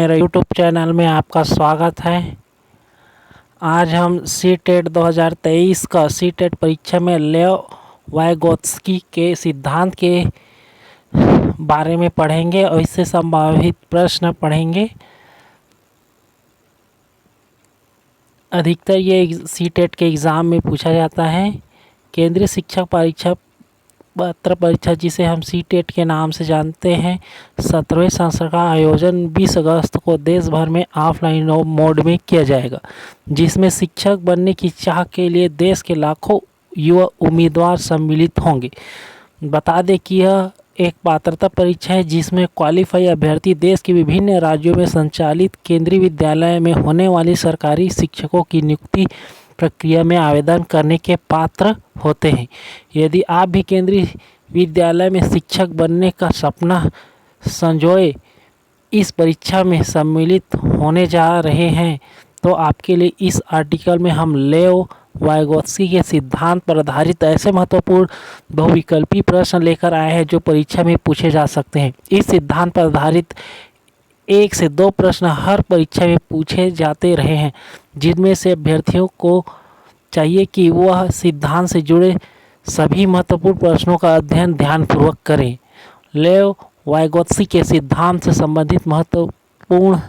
मेरे YouTube channel में आपका स्वागत है। आज हम सीटेट 2023 का सीटेट परीक्षा में लेव वाइगोत्स्की के सिद्धांत के बारे में पढ़ेंगे और इससे संभावित प्रश्न पढ़ेंगे। अधिकतर ये सीटेट के एग्ज़ाम में पूछा जाता है। केंद्रीय शिक्षक परीक्षा पत्र परीक्षा, जिसे हम सीटेट के नाम से जानते हैं, 17वें संस्करण का आयोजन 20 अगस्त को देश भर में ऑफलाइन मोड में किया जाएगा, जिसमें शिक्षक बनने की चाह के लिए देश के लाखों युवा उम्मीदवार सम्मिलित होंगे। बता दें कि यह एक पात्रता परीक्षा है जिसमें क्वालिफाई अभ्यर्थी देश के विभिन्न राज्यों में संचालित केंद्रीय विद्यालय में होने वाली सरकारी शिक्षकों की नियुक्ति प्रक्रिया में आवेदन करने के पात्र होते हैं। यदि आप भी केंद्रीय विद्यालय में शिक्षक बनने का सपना संजोए इस परीक्षा में सम्मिलित होने जा रहे हैं, तो आपके लिए इस आर्टिकल में हम लेव वाइगोत्स्की के सिद्धांत पर आधारित ऐसे महत्वपूर्ण बहुविकल्पी प्रश्न लेकर आए हैं जो परीक्षा में पूछे जा सकते हैं। इस सिद्धांत पर आधारित 1 से 2 प्रश्न हर परीक्षा में पूछे जाते रहे हैं, जिनमें से अभ्यर्थियों को चाहिए कि वह सिद्धांत से जुड़े सभी महत्वपूर्ण प्रश्नों का अध्ययन ध्यानपूर्वक करें। लेव वाइगोत्स्की के सिद्धांत से संबंधित महत्वपूर्ण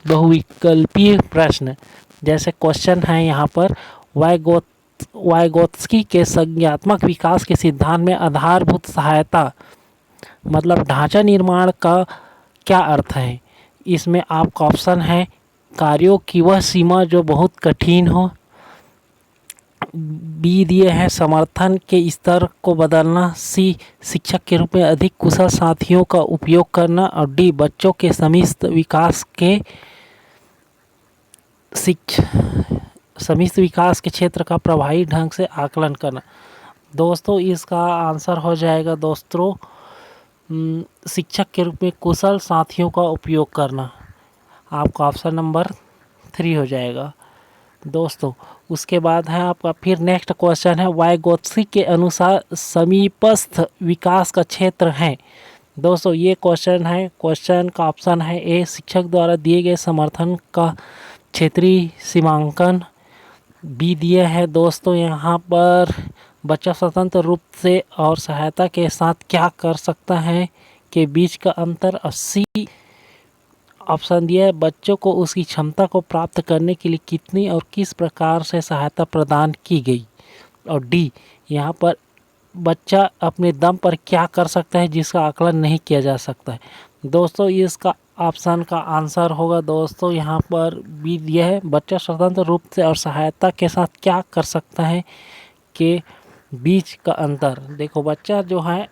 बहुविकल्पीय प्रश्न, जैसे क्वेश्चन है यहाँ पर, वाइगोत्स्की के संज्ञानात्मक विकास के सिद्धांत में आधारभूत सहायता मतलब ढांचा निर्माण का क्या अर्थ है। इसमें आपका ऑप्शन है कार्यों की वह सीमा जो बहुत कठिन हो, बी दिए हैं समर्थन के स्तर को बदलना, सी शिक्षक के रूप में अधिक कुशल साथियों का उपयोग करना, और डी बच्चों के समिष्ट विकास के क्षेत्र का प्रभावी ढंग से आकलन करना। दोस्तों, इसका आंसर हो जाएगा दोस्तों शिक्षक के रूप में कुशल साथियों का उपयोग करना। आपका ऑप्शन नंबर 3 हो जाएगा दोस्तों। उसके बाद है आपका फिर नेक्स्ट क्वेश्चन है, वाइगोत्स्की के अनुसार समीपस्थ विकास का क्षेत्र है। दोस्तों, ये क्वेश्चन है, क्वेश्चन का ऑप्शन है ए शिक्षक द्वारा दिए गए समर्थन का क्षेत्रीय सीमांकन, बी दिया है दोस्तों यहाँ पर बच्चा स्वतंत्र रूप से और सहायता के साथ क्या कर सकता है के बीच का अंतर, और सी ऑप्शन दिया है बच्चों को उसकी क्षमता को प्राप्त करने के लिए कितनी और किस प्रकार से सहायता प्रदान की गई, और डी यहाँ पर बच्चा अपने दम पर क्या कर सकता है जिसका आकलन नहीं किया जा सकता है। दोस्तों, इसका ऑप्शन का आंसर होगा दोस्तों यहाँ पर बी दिया है बच्चा स्वतंत्र रूप से और सहायता के साथ क्या कर सकता है के बीच का अंतर। देखो, बच्चा जो है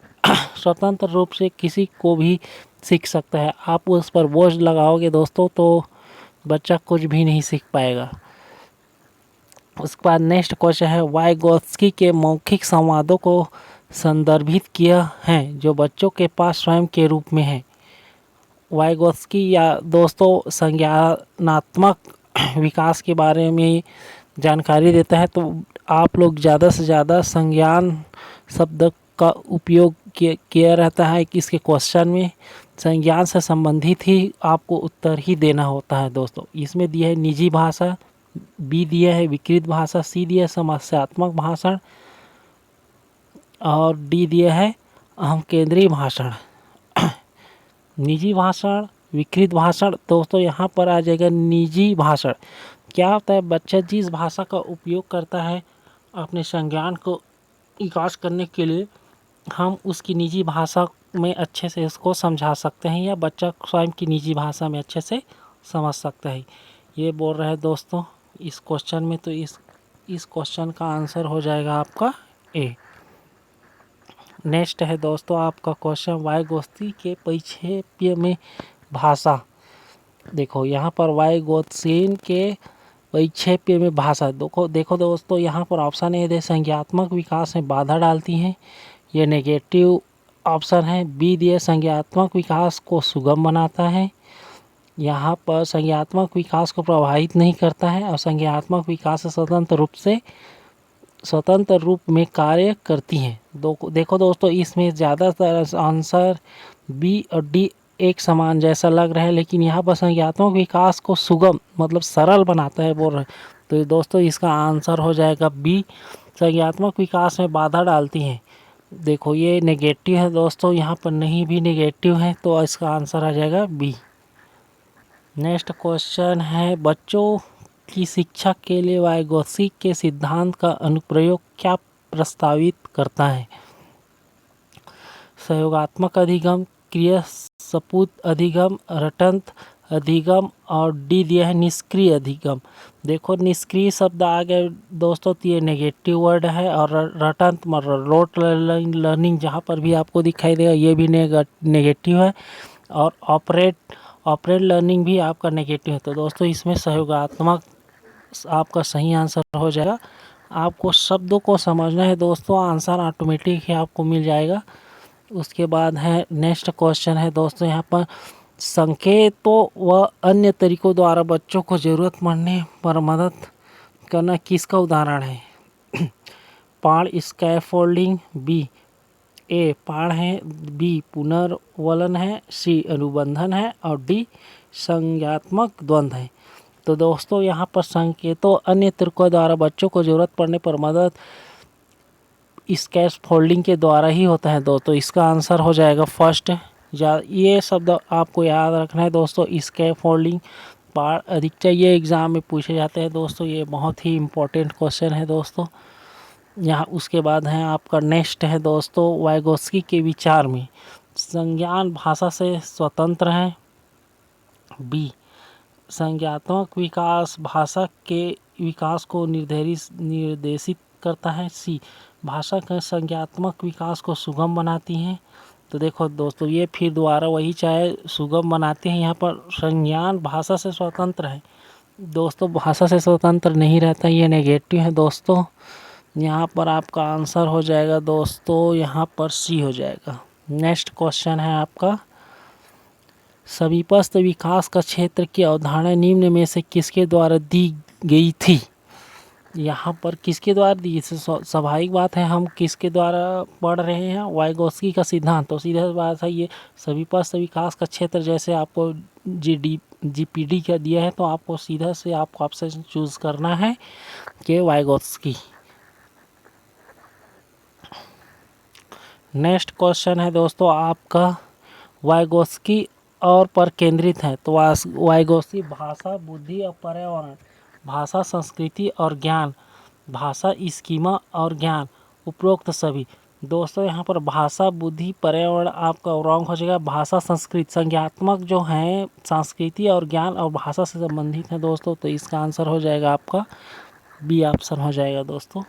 स्वतंत्र रूप से किसी को भी सीख सकता है। आप उस पर बोझ लगाओगे दोस्तों तो बच्चा कुछ भी नहीं सीख पाएगा। उसके बाद नेक्स्ट क्वेश्चन है, वाइगोत्स्की के मौखिक संवादों को संदर्भित किया है जो बच्चों के पास स्वयं के रूप में है। वाइगोत्स्की या दोस्तों संज्ञानात्मक विकास के बारे में जानकारी देता है, तो आप लोग ज़्यादा से ज़्यादा संज्ञान शब्द का उपयोग किया रहता है इसके क्वेश्चन में। संज्ञान से संबंधित ही आपको उत्तर ही देना होता है दोस्तों। इसमें दिया है निजी भाषा, बी दिया है विकृत भाषा, सी दिया है समस्यात्मक भाषण, और डी दिया है अहम केंद्रीय भाषण। निजी भाषण, विकृत भाषण, दोस्तों यहाँ पर आ जाएगा निजी भाषण। क्या होता है, बच्चा जिस भाषा का उपयोग करता है अपने संज्ञान को विकास करने के लिए, हम उसकी निजी भाषा में अच्छे से इसको समझा सकते हैं या बच्चा स्वयं की निजी भाषा में अच्छे से समझ सकता है, ये बोल रहे हैं दोस्तों इस क्वेश्चन में। तो इस क्वेश्चन का आंसर हो जाएगा आपका ए। नेक्स्ट है दोस्तों आपका क्वेश्चन, वाइगोत्स्की के परिक्षेप्य में भाषा। देखो यहाँ पर वाइगोत्स्की के परिक्षेप्य में भाषा, देखो दोस्तों यहाँ पर ऑप्शन ए दे संज्ञानात्मक विकास में बाधा डालती हैं, ये नेगेटिव ऑप्शन है। बी दिए संज्ञानात्मक विकास को सुगम बनाता है, यहाँ पर संज्ञानात्मक विकास को प्रभावित नहीं करता है, और संज्ञानात्मक विकास स्वतंत्र रूप में कार्य करती हैं। देखो दोस्तों, इसमें ज़्यादातर आंसर बी और डी एक समान जैसा लग रहा है, लेकिन यहाँ पर संज्ञात्मक विकास को सुगम मतलब सरल बनाता है बोल रहे। तो दोस्तों इसका आंसर हो जाएगा बी, संज्ञात्मक विकास में बाधा डालती हैं। देखो ये नेगेटिव है दोस्तों, यहाँ पर नहीं भी नेगेटिव है, तो इसका आंसर आ जाएगा बी। नेक्स्ट क्वेश्चन है, बच्चों की शिक्षा के लिए वाइगोत्स्की के सिद्धांत का अनुप्रयोग क्या प्रस्तावित करता है? सहयोगात्मक अधिगम, क्रियासपूत अधिगम, रटंत अधिगम और डी दिया है निष्क्रिय अधिगम। देखो निष्क्रिय शब्द आ गए दोस्तों, तो ये नेगेटिव वर्ड है, और रटंत मतलब रोट लर्निंग जहाँ पर भी आपको दिखाई देगा ये भी नेगेटिव है, और ऑपरेट लर्निंग भी आपका नेगेटिव है। तो दोस्तों इसमें सहयोगात्मक आपका सही आंसर हो जाएगा। आपको शब्दों को समझना है दोस्तों, आंसर ऑटोमेटिक ही आपको मिल जाएगा। उसके बाद है नेक्स्ट क्वेश्चन है दोस्तों, यहाँ पर संकेतों व अन्य तरीकों द्वारा बच्चों को ज़रूरत पड़ने पर मदद करना किसका उदाहरण है? पाड़ स्कैफोल्डिंग, बी ए पाड़ है, बी पुनर्वलन है, सी अनुबंधन है और डी संज्ञात्मक द्वंद्व है। तो दोस्तों यहाँ पर संकेतों अन्य तरीकों द्वारा बच्चों को ज़रूरत पड़ने पर मदद स्कैफोल्डिंग के द्वारा ही होता है दोस्तों। इसका आंसर हो जाएगा फर्स्ट। ये शब्द आपको याद रखना है दोस्तों, स्कैफोल्डिंग पाड़ अधिकतर ये एग्ज़ाम में पूछे जाते हैं दोस्तों, ये बहुत ही इम्पोर्टेंट क्वेश्चन है दोस्तों यहाँ। उसके बाद है आपका नेक्स्ट है दोस्तों, वाइगोत्स्की के विचार में संज्ञान भाषा से स्वतंत्र है, बी संज्ञात्मक विकास भाषा के विकास को निर्देशित करता है, सी भाषा के संज्ञात्मक विकास को सुगम बनाती हैं। तो देखो दोस्तों ये फिर दोबारा वही चाहे सुगम बनाते हैं, यहाँ पर संज्ञान भाषा से स्वतंत्र है दोस्तों, भाषा से स्वतंत्र नहीं रहता, ये नेगेटिव है दोस्तों। यहाँ पर आपका आंसर हो जाएगा दोस्तों, यहाँ पर सी हो जाएगा। नेक्स्ट क्वेश्चन है आपका, समीपस्थ विकास का क्षेत्र की अवधारणा निम्न में से किसके द्वारा दी गई थी? यहाँ पर किसके द्वारा दी? स्वाभाविक बात है, हम किसके द्वारा पढ़ रहे हैं? वाइगोत्स्की का सिद्धांत। तो सीधा बात है ये समीपस्थ विकास का क्षेत्र, जैसे आपको जीपीडी का दिया है, तो आपको सीधा से आपको ऑप्शन चूज करना है कि वाइगोत्स्की। नेक्स्ट क्वेश्चन है दोस्तों आपका, वाइगोत्स्की और पर केंद्रित है। तो वाइगोत्स्की भाषा, बुद्धि और पर्यावरण, भाषा, संस्कृति और ज्ञान, भाषा, स्कीमा और ज्ञान, उपरोक्त सभी। दोस्तों यहाँ पर भाषा, बुद्धि, पर्यावरण आपका रॉन्ग हो जाएगा। भाषा, संस्कृति, संज्ञात्मक जो हैं संस्कृति और ज्ञान और भाषा से संबंधित है दोस्तों, तो इसका आंसर हो जाएगा आपका बी ऑप्शन हो जाएगा दोस्तों।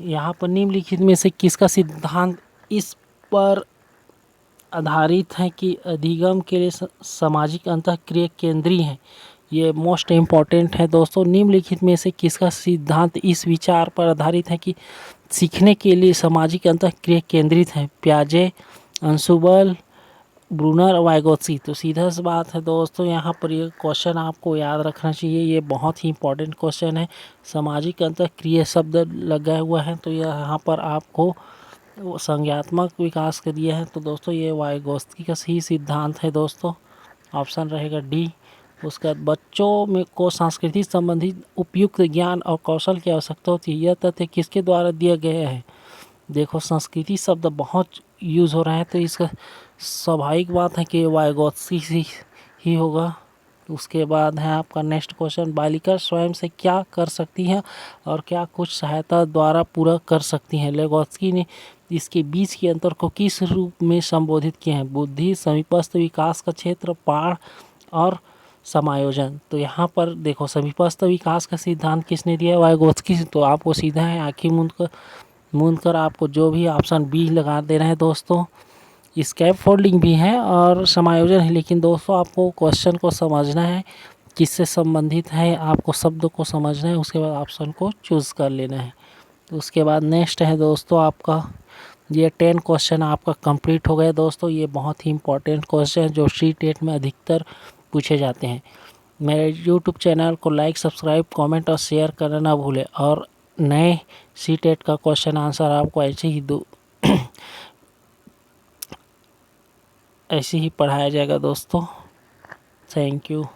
यहाँ पर निम्नलिखित में से किसका सिद्धांत इस पर आधारित है कि अधिगम के लिए सामाजिक अंतःक्रिया केंद्रीय है? ये मोस्ट इम्पॉर्टेंट है दोस्तों। निम्नलिखित में से किसका सिद्धांत इस विचार पर आधारित है कि सीखने के लिए सामाजिक अंतःक्रिया केंद्रित है? पियाजे, अंशुबल, ब्रूनर, वाइगोत्स्की। तो सीधा सी बात है दोस्तों, यहाँ पर ये क्वेश्चन आपको याद रखना चाहिए, ये बहुत ही इंपॉर्टेंट क्वेश्चन है। सामाजिक अंतःक्रिया शब्द लगा हुआ है, तो यहाँ पर आपको संज्ञात्मक विकास के दिया है। तो दोस्तों ये वाइगोत्स्की का सही सिद्धांत है दोस्तों, ऑप्शन रहेगा डी। उसके बाद बच्चों में को सांस्कृतिक संबंधित उपयुक्त ज्ञान और कौशल की आवश्यकता होती है, यह तथ्य किसके द्वारा दिया गया है? देखो संस्कृति शब्द बहुत यूज़ हो रहा है, तो इसका स्वाभाविक बात है कि वाइगोत्स्की ही होगा। उसके बाद है आपका नेक्स्ट क्वेश्चन, बालिका स्वयं से क्या कर सकती हैं और क्या कुछ सहायता द्वारा पूरा कर सकती हैं? वाइगोत्स्की ने इसके बीच के अंतर को किस रूप में संबोधित किया है? बुद्धि, समीपस्थ विकास का क्षेत्र, पाड़ और समायोजन। तो यहाँ पर देखो समीपस्थ विकास का सिद्धांत किसने दिया है? वाइगोत्स्की। तो आपको सीधा है आँखें मूंद कर आपको जो भी ऑप्शन बी लगा देना है दोस्तों। स्कैफोल्डिंग भी है और समायोजन है, लेकिन दोस्तों आपको क्वेश्चन को समझना है किससे संबंधित है, आपको शब्द को समझना है, उसके बाद ऑप्शन को चूज़ कर लेना है। तो उसके बाद नेक्स्ट है दोस्तों आपका, ये 10 क्वेश्चन आपका कंप्लीट हो गया दोस्तों। ये बहुत ही इंपॉर्टेंट क्वेश्चन है जो सी-टेट में अधिकतर पूछे जाते हैं। मेरे यूट्यूब चैनल को लाइक, सब्सक्राइब, कमेंट और शेयर करना ना भूलें, और नए सी-टेट का क्वेश्चन आंसर आपको ऐसे ही ऐसे ही पढ़ाया जाएगा दोस्तों। Thank you.